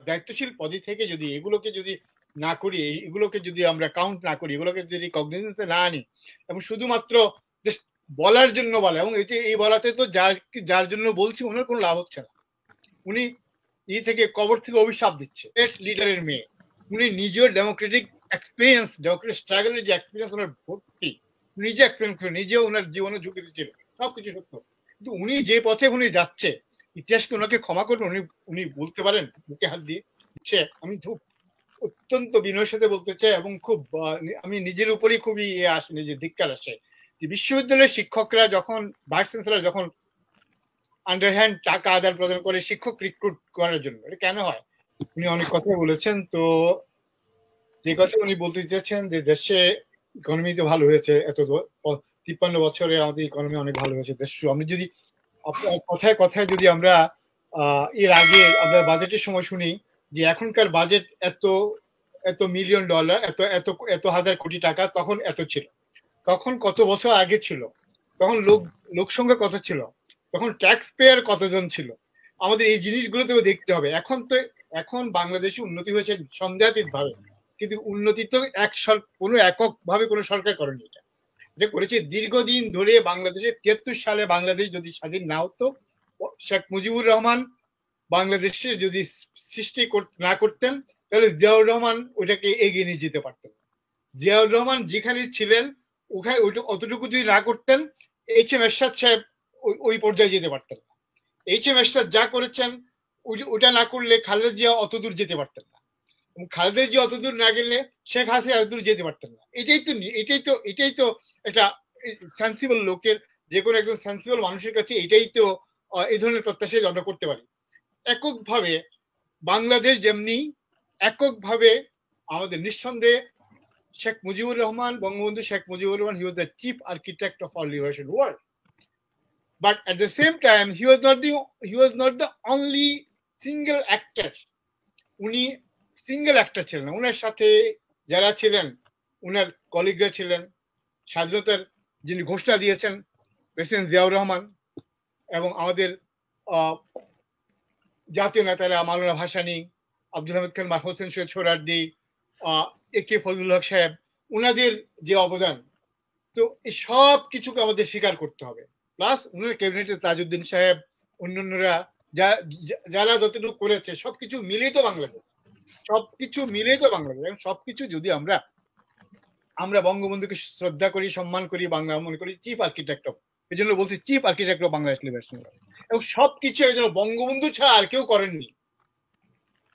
দায়িত্বশীল পদে থেকে যদি এগুলোকে যদি না করি, এগুলোকে যদি আমরা কাউন্ট না করি, এগুলোকে যদি কগনিজেন্সে না আনি এবং শুধুমাত্র জাস্ট বলার জন্য বলা, এবং এই বলাতে তো যার জন্য বলছি ওনার কোনো লাভ হচ্ছে না। উনি থেকে কবর থেকে অভিশাপ দিচ্ছে। লিডারের মেয়ে, উনি নিজের ডেমোক্রেটিক এক্সপিরিয়েন্স, ডেমোক্রেটিক স্ট্রাগলের যে এক্সপিরিয়েন্স ওনার ভর্তি, নিজে এক্সপিরিয়েন্স করে, নিজে ওনার জীবনে ঝুঁকিতে ছিল, সবকিছু সত্য। কিন্তু উনি যে পথে উনি যাচ্ছে, ইতিহাসকে ওনাকে ক্ষমা করবেন? উনি বলতে পারেন বুকে হাত দিয়ে? আমি খুব অত্যন্ত বিনয়ের সাথে বলতে চাই, এবং খুব আমি নিজের উপরেই খুবই আসে, নিজের ধিক্কার আসে যে বিশ্ববিদ্যালয়ের শিক্ষকরা যখন, ভাইস চ্যান্সেলর যখন আন্ডারহ্যান্ড টাকা আদান প্রদান করে শিক্ষক রিক্রুট করার জন্য, এটা কেন হয়? উনি অনেক কথাই বলেছেন। তো যে কথা উনি বলতে চেয়েছেন যে দেশে ইকোনমি তো ভালো হয়েছে, এত 53 বছরে আমাদের ইকোনমি অনেক ভালো হয়েছে। দেশ, আমি যদি কথায় কথায় যদি আমরা এর আগে আমরা বাজেটের সময় শুনি যে এখনকার বাজেট এত এত মিলিয়ন ডলার, এত এত এত হাজার কোটি টাকা, তখন এত ছিল। তখন কত বছর আগে ছিল? তখন লোক সংখ্যা কত ছিল? তখন ট্যাক্স পেয়ার কতজন ছিল? আমাদের এই জিনিসগুলো তো দেখতে হবে। এখন বাংলাদেশে উন্নতি হয়েছে সন্দেহাতীত ভাবে, কিন্তু উন্নতি তো কোনো একক ভাবে কোনো সরকার করেনি। এটা করেছে দীর্ঘদিন ধরে। বাংলাদেশে 73 সালে বাংলাদেশ যদি স্বাধীন না হতো, শেখ মুজিবুর রহমান বাংলাদেশে যদি সৃষ্টি না করতেন, তাহলে জিয়াউর রহমান ওইটাকে এগিয়ে নিয়ে যেতে পারতেন। জিয়াউর রহমান যেখানে ছিলেন ওখানে অতটুকু যদি না করতেন, এইচ এম এরশাদ সাহেব ওই পর্যায়ে যেতে পারতেন না। এইচ এম এরশাদ যা করেছেন ওটা না করলে খালেদা জিয়া অতদূর যেতে পারতেন না, এবং খালেদা জিয়া অতদূর না গেলে শেখ হাসিনা অতদূর যেতে পারতেন না। এটাই তো একটা সেন্সিবল লোকের, যে কোনো একজন সেন্সিবল মানুষের কাছে এটাই তো এই ধরনের প্রত্যাশা আমরা করতে পারি। এককভাবে বাংলাদেশ যেমনি, এককভাবে আমাদের নিঃসন্দেহে Sheikh Mujibur Rahman, Bangabandhu Sheikh Mujibur Rahman, he was the chief architect of our liberation world. But at the same time, he was not the only single actor. উনি সিঙ্গেল অ্যাক্টর ছিলেন। ওনার সাথে যারা ছিলেন, ওনার কলিগরা ছিলেন। স্বাধীনতার যিনি ঘোষণা দিয়েছেন প্রেসিডেন্ট জিয়াউর রহমান, এবং আমাদের জাতীয় নেতারা মাওলানা ভাসানী, আব্দুল হামিদ খান, হোসেন সৈয়দ সোহরাওয়ার্দী, এ কে ফজলুল হক সাহেব, ওনাদের যে অবদান, তো এই সব কিছুকে আমাদের স্বীকার করতে হবে। প্লাস উনার ক্যাবিনেটের তাজউদ্দিন সাহেব, অন্যান্যরা যারা যতটুকু করেছে, সবকিছু মিলেই তো বাংলাদেশ, এবং সবকিছু যদি আমরা বঙ্গবন্ধুকে শ্রদ্ধা করি, সম্মান করি, বাংলা মনে করি চিফ আর্কিটেক্ট অফ, এই জন্য বলছি chief architect of Bangladesh liberation, এবং সবকিছু এই জন্য বঙ্গবন্ধু ছাড়া আর কেউ করেননি।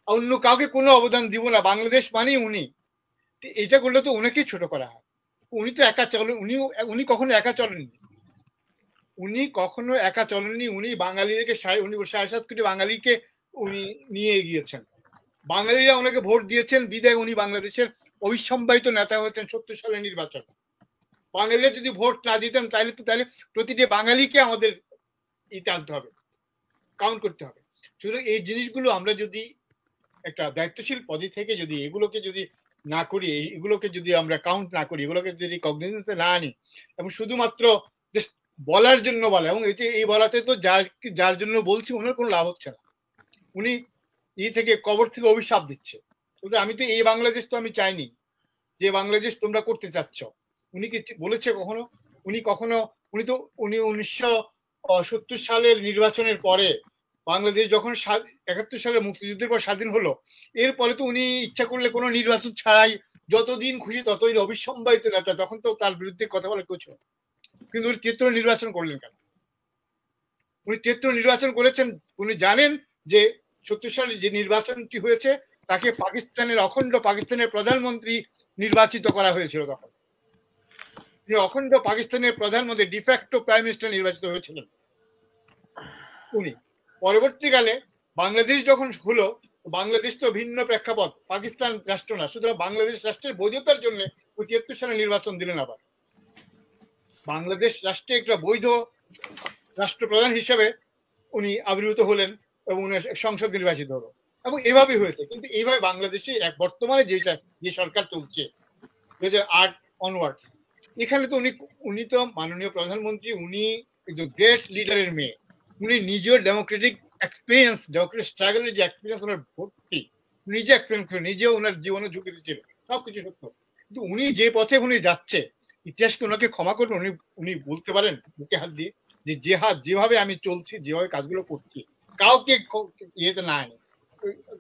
অন্য কাউকে কোনো অবদান দিব না, বাংলাদেশ মানেই উনি। এটা করলে তো ওনাকেই ছোট করা হয়। উনি তো একা চলেন, উনি কখনো একা চলেননি। উনি বাঙালিদেরকে 7.5 কোটি বাঙালিকে উনি নিয়ে এগিয়েছেন। বাঙালিরা ওনাকে ভোট দিয়েছেন, বিদায় উনি বাংলাদেশের অবিসম্বাহিত নেতা হয়েছেন 70 সালের নির্বাচন। বাঙালিরা যদি ভোট না দিতেন, তাহলে প্রতিটি বাঙালিকে আমাদের আনতে হবে, কাউন্ট করতে হবে। সুতরাং এই জিনিসগুলো আমরা যদি একটা দায়িত্বশীল পদে থেকে যদি এগুলোকে যদি না করি, এগুলোকে যদি আমরা কাউন্ট না করি, এগুলোকে যদি কগনিজেন্সে না আনি এবং শুধুমাত্র বলার জন্য বলা, এবং এই বলাতে তো যার জন্য বলছি ওনার কোনো লাভ হচ্ছে না। উনি থেকে কবর থেকে অভিশাপ দিচ্ছে। আমি তো এই বাংলাদেশ তো আমি চাইনি, যে বাংলাদেশ তোমরা করতে চাচ্ছ। উনি কি বলেছে কখনো? উনি তো 1970 সালের নির্বাচনের পরে বাংলাদেশ যখন 71 সালে মুক্তিযুদ্ধের পর স্বাধীন হলো, এরপরে তো উনি ইচ্ছা করলে কোনো নির্বাচন ছাড়াই যতদিন খুশি ততদিন অবিসম্বাহিত নেতা, তখন তো তার বিরুদ্ধে কথা বলার কেউ ছিল। কিন্তু উনি 73 নির্বাচন করলেন কেন? উনি 73 নির্বাচন করেছেন, উনি জানেন যে 70 সালে যে নির্বাচনটি হয়েছে তাকে অখণ্ড পাকিস্তানের প্রধানমন্ত্রী নির্বাচিত করা হয়েছিল। তখন তিনি অখণ্ড পাকিস্তানের প্রধানমন্ত্রী, ডিফ্যাক্টো প্রাইম মিনিস্টার নির্বাচিত হয়েছিলেন উনি। পরবর্তীকালে বাংলাদেশ যখন হলো, বাংলাদেশ তো ভিন্ন প্রেক্ষাপট, পাকিস্তান রাষ্ট্র না, সুতরাং বাংলাদেশ রাষ্ট্রের বৈধতার জন্য 73 সালে নির্বাচন দিলেন। আবার বাংলাদেশ রাষ্ট্রে একটা বৈধ রাষ্ট্রপ্রধান হিসেবে উনি আবির্ভূত হলেন এবং উনি সংসদ নির্বাচিত হলো, এবং এভাবে হয়েছে। কিন্তু এইভাবে বাংলাদেশে বর্তমানে যে সরকার চলছে 2008 অনওয়ার্ডস, এখানে তো উনি তো মাননীয় প্রধানমন্ত্রী, উনি একজন গ্রেট লিডারের মেয়ে। উনি নিজের ডেমোক্রেটিক এক্সপিরিয়েন্স, ডেমোক্রেটিক স্ট্রাগলের যে এক্সপিরিয়েন্স ওনার ভর্তি, নিজে এক্সপিরিয়েন্স করে, নিজেও ওনার জীবনে ঝুঁকিতে ছিল, সবকিছু সত্য। কিন্তু উনি যে পথে উনি যাচ্ছে, ইতিহাসকে ওনাকে ক্ষমা করবেন, উনি উনি বলতে পারেন বুকে হাত দিয়ে যে যেভাবে আমি চলছি, যেভাবে কাজগুলো করছি, কাউকে ইয়েতে না এনে,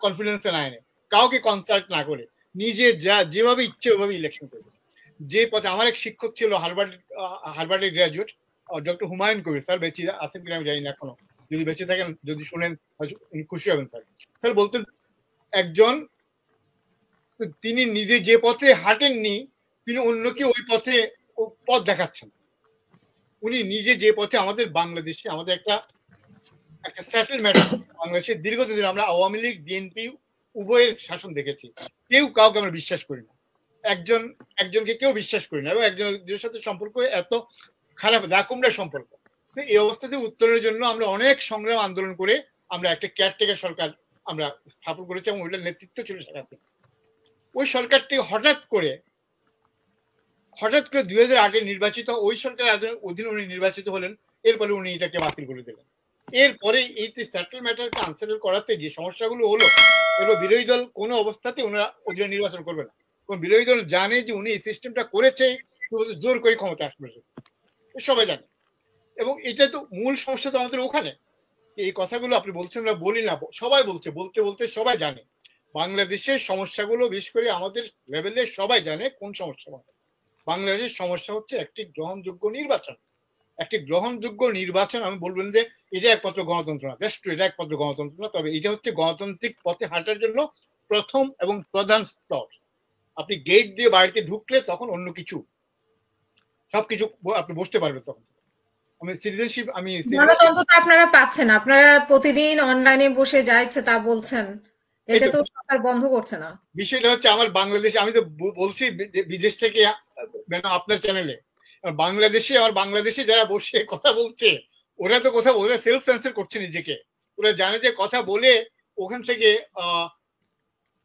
কনফিডেন্সে না এনে, কাউকে কনসাল্ট না করে, নিজে যেভাবে ইচ্ছে ওভাবে ইলেকশন করবে। যে পথে আমার এক শিক্ষক ছিল হার্ভার্ডের graduate, doctor Humayun Kabir sir, বেঁচে আছেন কিনা আমি জানি না এখনো, যদি বেঁচে থাকেন, যদি শুনেন উনি খুশি হবেন স্যার। স্যার বলতেন একজন, তিনি নিজে যে পথে হাঁটেননি, তিনি অন্যকে ওই পথে পথ দেখাচ্ছেন। উনি নিজে যে পথে, আমাদের বাংলাদেশে আমাদের একটা সেটেলমেন্ট, বাংলাদেশে দীর্ঘদিন ধরে আমরা আওয়ামী লীগ বিএনপি উভয়ের শাসন দেখেছি, কেউ কাউকে আমরা বিশ্বাস করি না, একজনকে কেউ বিশ্বাস করি না, এবং একজনের সাথে সম্পর্ক এত খারাপ, দাকুমড়া সম্পর্ক। এই অবস্থাতে উত্তরের জন্য আমরা অনেক সংগ্রাম আন্দোলন করে আমরা একটা কেয়ারটেকার সরকার আমরা স্থাপন করেছি, এবং ওইটার নেতৃত্ব ছিল শেখ হাসিনা। ওই সরকারটি হঠাৎ করে 2008 নির্বাচিত, ওই সরকারের অধীনে উনি নির্বাচিত হলেন, এরপরে উনি এটাকে বাতিল করে দিলেন। এরপরে এই সেটেল ম্যাটারকে আনসেটেল করাতে যে সমস্যাগুলো হলো, এগুলো বিরোধী দল কোনো অবস্থাতে ওনারা অধীনে নির্বাচন করবে না, কারণ বিরোধী দল জানে যে উনি এই সিস্টেমটা করেছে জোর করে ক্ষমতা আসবে, সবাই জানে। এবং এটা তো মূল সমস্যা তো আমাদের ওখানে। এই কথাগুলো আপনি বলছেন, আমরা বলি না, সবাই বলছে, বলতে বলতে সবাই জানে বাংলাদেশের সমস্যাগুলো, বিশেষ করে আমাদের লেভেলে সবাই জানে কোন সমস্যা। বাংলাদেশের সমস্যা হচ্ছে একটি গ্রহণযোগ্য নির্বাচন। একটি গ্রহণযোগ্য নির্বাচন, আমি বলবেন যে এটা একমাত্র গণতন্ত্র না, এটা একমাত্র গণতন্ত্র না, তবে এটা হচ্ছে গণতান্ত্রিক পথে হাঁটার জন্য প্রথম এবং প্রধান স্তর। আপনি গেট দিয়ে বাড়িতে ঢুকলে তখন অন্য কিছু সবকিছু আপনি বসতে পারবেন। তখন আমি সিটিজেনশিপ, গণতন্ত্র তো আপনারা পাচ্ছেন, আপনারা প্রতিদিন অনলাইনে বসে যা ইচ্ছে তা বলছেন, এটা তো সরকার বন্ধ করছে না। বিষয়টা হচ্ছে আমার বাংলাদেশে, আমি তো বলছি বিদেশ থেকে আপনার চ্যানেলে, আমার বাংলাদেশে যারা বসে কথা বলছে, ওরা তো ওরা সেলফ সেন্সর করছে নিজেকে। ওরা জানে যে কথা বলে ওখান থেকে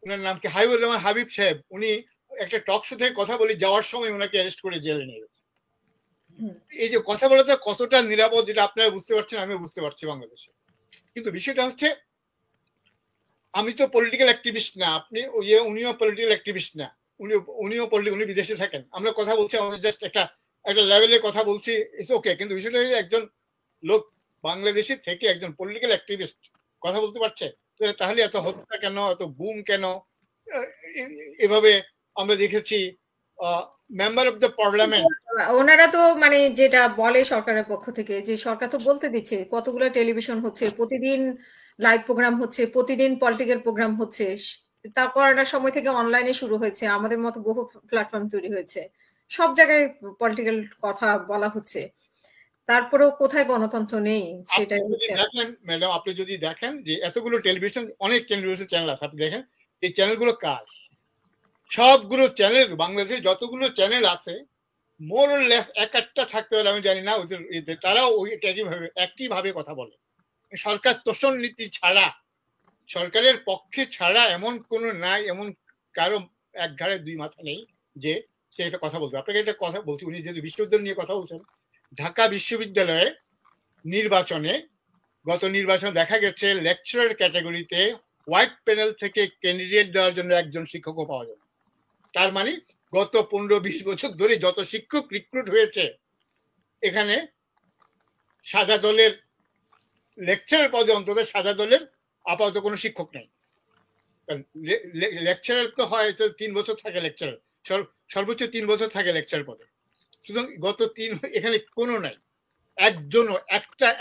ওনার নাম কি, হাবিবুর রহমান হাবিব সাহেব, উনি একটা টক শো থেকে কথা বলে যাওয়ার সময় ওনাকে অ্যারেস্ট করে জেলে নিয়ে গেছে। এই যে কথা বলাটা কতটা নিরাপদ, যেটা আপনারা বুঝতে পারছেন, আমি বুঝতে পারছি বাংলাদেশে। কিন্তু বিষয়টা হচ্ছে, আমি তো পলিটিক্যাল অ্যাক্টিভিস্ট না, আপনি উনিও পলিটিক্যাল অ্যাক্টিভিস্ট না, উনি বিদেশে থাকেন, আমরা কথা বলছি, আমাদের জাস্ট একটা লেভেলে কথা বলছি, ইটস ওকে। কিন্তু বিষয়টা হচ্ছে একজন লোক বাংলাদেশে থেকে একজন পলিটিক্যাল অ্যাক্টিভিস্ট কথা বলতে পারছে, তাহলে এত হত্যা কেন, এত গুম কেন? এভাবে আমরা দেখেছি মেম্বার অফ দ্য পার্লামেন্ট, ওনারা তো মানে যেটা বলে সরকারের পক্ষ থেকে, যে সরকার তো বলতে দিচ্ছে কতগুলো টেলিভিশন হচ্ছে, প্রতিদিন লাইভ প্রোগ্রাম হচ্ছে, প্রতিদিন পলিটিক্যাল প্রোগ্রাম হচ্ছে, তারপর একটা সময় থেকে অনলাইনে শুরু হয়েছে, আমাদের মতো বহু প্ল্যাটফর্ম তৈরি হয়েছে, সব জায়গায় পলিটিক্যাল কথা বলা হচ্ছে, তারপরেও কোথায় গণতন্ত্র নেই সেটাই হচ্ছে। ম্যাডাম আপনি যদি দেখেন যে এতগুলো টেলিভিশন, অনেক টেলিভিশন চ্যানেল আছে, আপনি দেখেন এই চ্যানেলগুলো কার? সবগুলো চ্যানেল, বাংলাদেশে যতগুলো চ্যানেল আছে মোর অর লেস এক একটা থাকতে পারে, আমি জানি না, ওদের তারাও ওই একই ভাবে কথা বলে। সরকার তোষণ নীতি ছাড়া, সরকারের পক্ষে ছাড়া এমন কোনো নাই, এমন কারো এক ঘাড়ে দুই মাথা নেই যে সে এটা কথা বলবে। আপনাকে একটা কথা বলছি, উনি যেহেতু বিশ্ববিদ্যালয় নিয়ে কথা বলছেন, ঢাকা বিশ্ববিদ্যালয়ে নির্বাচনে, গত নির্বাচনে দেখা গেছে লেকচারার ক্যাটাগরিতে হোয়াইট প্যানেল থেকে ক্যান্ডিডেট দেওয়ার জন্য একজন শিক্ষকও পাওয়া যায়। তার মানে গত 15-20 বছর ধরে যত শিক্ষক রিক্রুট হয়েছে, এখানে সাদা দলের লেকচারার পদে, অন্তত সাদা দলের আপাতত কোনো শিক্ষক নেই। লেকচারার তো হয় 3 বছর থাকে লেকচারার, সর্বোচ্চ 3 বছর থাকে লেকচারার পদে। সুতরাং গত 3 এখানে কোনো নাই, একজনও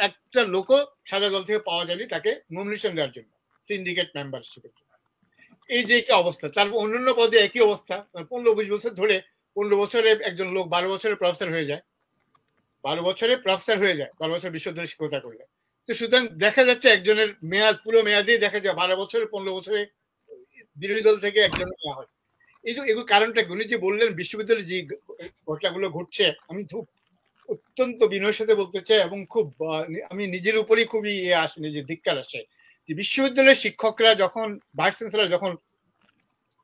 একটা লোকও সাদা দল থেকে পাওয়া যায়নি তাকে নমিনেশন দেওয়ার জন্য, সিন্ডিকেট মেম্বারশিপের জন্য। এই যে একটা অবস্থা, তারপর অন্যান্য পদে একই অবস্থা। 15-20 বছর ধরে, 15 বছরে একজন লোক 12 বছরে প্রফেসর হয়ে যায়, 12 বছরে প্রফেসর হয়ে যায়, 12 বছর বিশ্ববিদ্যালয়ে শিক্ষকতা করলে। তো সুতরাং দেখা যাচ্ছে একজনের মেয়াদ, পুরো মেয়াদেই দেখা যায় 12 বছরে, 15 বছরে বিরোধী দল থেকে একজন নেওয়া হয়। এই যে এগুলো কারণটা, উনি যে বললেন বিশ্ববিদ্যালয়ে যে ঘটনাগুলো ঘটছে, আমি খুব অত্যন্ত বিনয়ের সাথে বলতে চাই, এবং খুব আমি নিজের উপরই খুবই আসে, নিজের ধিক্কার আসে যে বিশ্ববিদ্যালয়ের শিক্ষকরা যখন, ভাইস চ্যান্সেলর যখন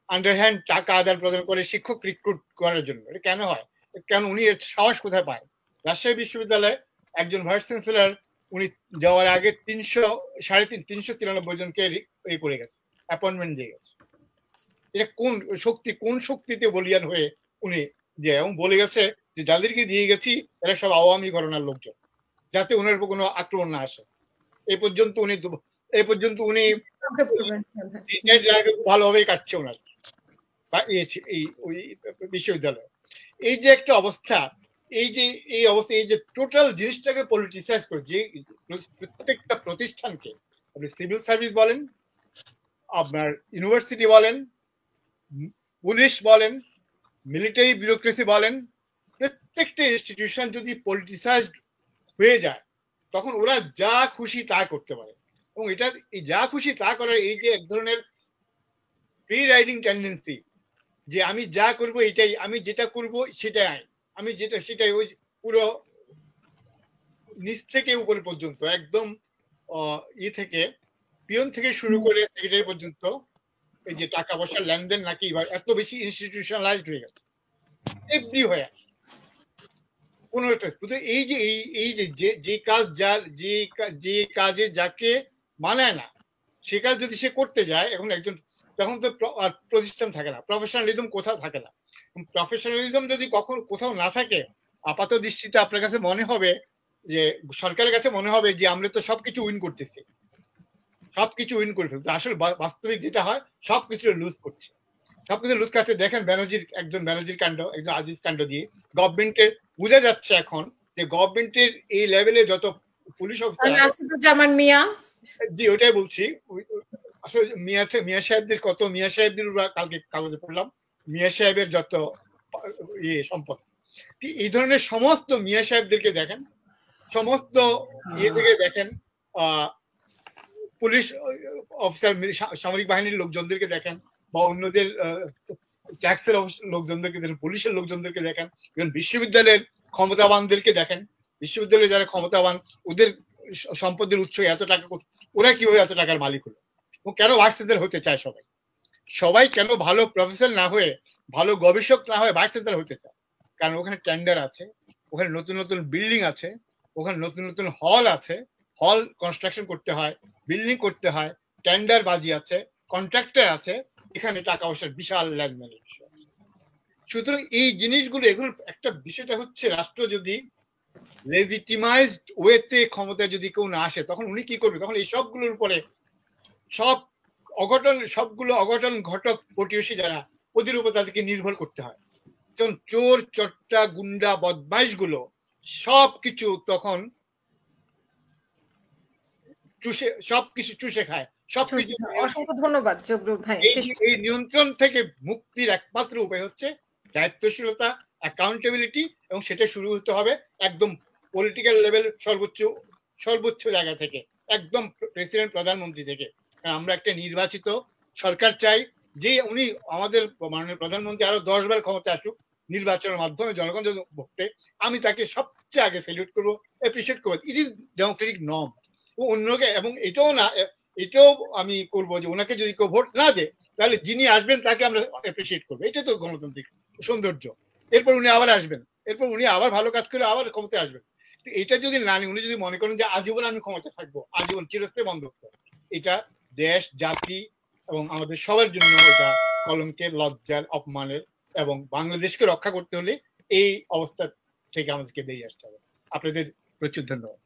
আন্ডারহ্যান্ড টাকা আদান প্রদান করে শিক্ষক রিক্রুট করার জন্য, এটা কেন হয়? কেন উনি এর সাহস কোথায় পায়? রাজশাহী বিশ্ববিদ্যালয়ে একজন ভাইস চ্যান্সেলর, উনি যাওয়ার আগে 393 জনকে করে গেছে, অ্যাপয়েন্টমেন্ট দিয়ে গেছে। এটা কোন শক্তিতে বলিয়ান হয়ে উনি দিয়ে, এবং বলে গেছে যে যাদেরকে দিয়ে গেছি এরা সব আওয়ামী ঘরানার লোকজন, যাতে ওনার উপর কোনো আক্রমণ না আসে। এই পর্যন্ত উনি ভালোভাবেই কাটছে ওনার বা এই ওই বিশ্ববিদ্যালয়। এই যে একটা অবস্থা, এই যে টোটাল জিনিসটাকে পলিটিসাইজ করে, যে প্রত্যেকটা প্রতিষ্ঠানকে, আপনি সিভিল সার্ভিস বলেন, আপনার ইউনিভার্সিটি বলেন, পুলিশ বলেন, মিলিটারি ব্যুরোক্রেসি বলেন, প্রত্যেকটা ইনস্টিটিউশন যদি পলিটিসাইজড হয়ে যায় তখন ওরা যা খুশি তা করতে পারে। এবং এটা এই যা খুশি তা করার এই যে এক ধরনের ফ্রি রাইডিং টেন্ডেন্সি, যে আমি যা করব এটাই, আমি যেটা করব সেটাই, আমি যেটা সেটাই, ওই পুরো নিচ থেকে উপরে পর্যন্ত একদম থেকে পিয়ন থেকে শুরু করে সেক্রেটারি পর্যন্ত এই যে টাকা পয়সার লেনদেন নাকি এবার এত বেশি ইনস্টিটিউশনালাইজড হয়ে গেছে এভরি হয়ে কোনো একটা। এই যে কাজ যে কাজে যাকে মানায় না সে কাজ যদি সে করতে যায় এখন একজন, তখন তো প্রতিষ্ঠান থাকে না, প্রফেশনালিজম কোথাও থাকে না। প্রফেশনালিজম যদি কোথাও না থাকে, আপাত দৃষ্টিতে আপনার কাছে মনে হবে যে সরকারের কাছে মনে হবে যে আমরা তো সবকিছু উইন করতেছি, সবকিছু উইন করে ফেলতে, আসলে বাস্তবিক যেটা হয় সবকিছু লুজ করছে, সবকিছু লুজ করছে। দেখেন ব্যানার্জির কাণ্ড, একজন আজিজ কাণ্ড দিয়ে গভর্নমেন্টের বোঝা যাচ্ছে এখন যে গভর্নমেন্টের এই লেভেলে যত পুলিশ অফিসার, জি ওটাই বলছি, আসলে মিয়া সাহেবদের কালকে কাগজে পড়লাম, মিয়া সাহেবের যত সম্পদ, এই ধরনের সমস্ত মিয়া সাহেবদেরকে দেখেন, সমস্ত থেকে দেখেন, পুলিশ অফিসার, সামরিক বাহিনীর লোকজনদেরকে দেখেন, বা অন্যদের ট্যাক্সের লোকজনদেরকে দেখেন, পুলিশের লোকজনদেরকে দেখেন, বিশ্ববিদ্যালয়ের ক্ষমতাবানদেরকে দেখেন, বিশ্ববিদ্যালয়ে যারা ক্ষমতাবান ওদের সম্পদের উৎস এত টাকা, ওরা কিভাবে এত টাকার মালিক হলো, ও কেন ভাইস চ্যান্সেলর হতে চায় সবাই কেন ভালো প্রফেসর না হয়ে, ভালো গবেষক না হয়ে ভাইস চ্যান্সেলর হতে চায়? কারণ ওখানে টেন্ডার আছে, ওখানে নতুন নতুন বিল্ডিং আছে, ওখানে নতুন নতুন হল আছে, হল কনস্ট্রাকশন করতে হয়, বিল্ডিং করতে হয়, টেন্ডার বাজি আছে, কন্ট্রাক্টর আছে, এখানে টাকা পয়সার বিশাল লেনদেনের বিষয় আছে। সুতরাং এই জিনিসগুলো, এগুলো একটা বিষয়টা হচ্ছে রাষ্ট্র যদি লেজিটিমাইজড ওয়েতে ক্ষমতায় যদি কেউ না আসে তখন উনি কি করবে? তখন এই সবগুলোর উপরে সবগুলো অঘটন ঘটক প্রতিবেশী যারা, ওদের উপর তাদেরকে নির্ভর করতে হয়। তখন চোর চট্টা গুন্ডা বদমাইশ গুলো সবকিছু তখন সবকিছু চুষে খায়, সবকিছু। অসংখ্য ধন্যবাদ জগরুল ভাই। এই নিয়ন্ত্রণ থেকে মুক্তির একমাত্র উপায় হচ্ছে দায়িত্বশীলতা, অ্যাকাউন্টেবিলিটি, এবং সেটা শুরু হতে হবে একদম পলিটিক্যাল লেভেল, সর্বোচ্চ জায়গা থেকে, একদম প্রেসিডেন্ট, প্রধানমন্ত্রী থেকে। আমরা একটা নির্বাচিত সরকার চাই, যে উনি আমাদের মাননীয় প্রধানমন্ত্রী আরো 10 বার ক্ষমতা আসুক নির্বাচনের মাধ্যমে, জনগণ যদি ভোটে, আমি তাকে সবচেয়ে আগে স্যালিউট করবো, অ্যাপ্রিসিয়েট করবো। It is Democratic norm. অন্যকে, এবং এটাও আমি করবো যে ওনাকে যদি কেউ ভোট না দেয় তাহলে যিনি আসবেন তাকে আমরা অ্যাপ্রিসিয়েট করবো। এটা তো গণতান্ত্রিক সৌন্দর্য। এরপর উনি আবার আসবেন, এরপর উনি আবার ভালো কাজ করে আবার ক্ষমতায় আসবেন। এটা যদি না, উনি যদি মনে করেন যে আজীবন আমি ক্ষমতায় থাকবো, আজীবন চিরস্থায়ী বন্ধ, এটা দেশ, জাতি এবং আমাদের সবার জন্য এটা কলঙ্কের, লজ্জার, অপমানের, এবং বাংলাদেশকে রক্ষা করতে হলে এই অবস্থা থেকে আমাদেরকে বেরিয়ে আসতে হবে। আপনাদের প্রচুর ধন্যবাদ।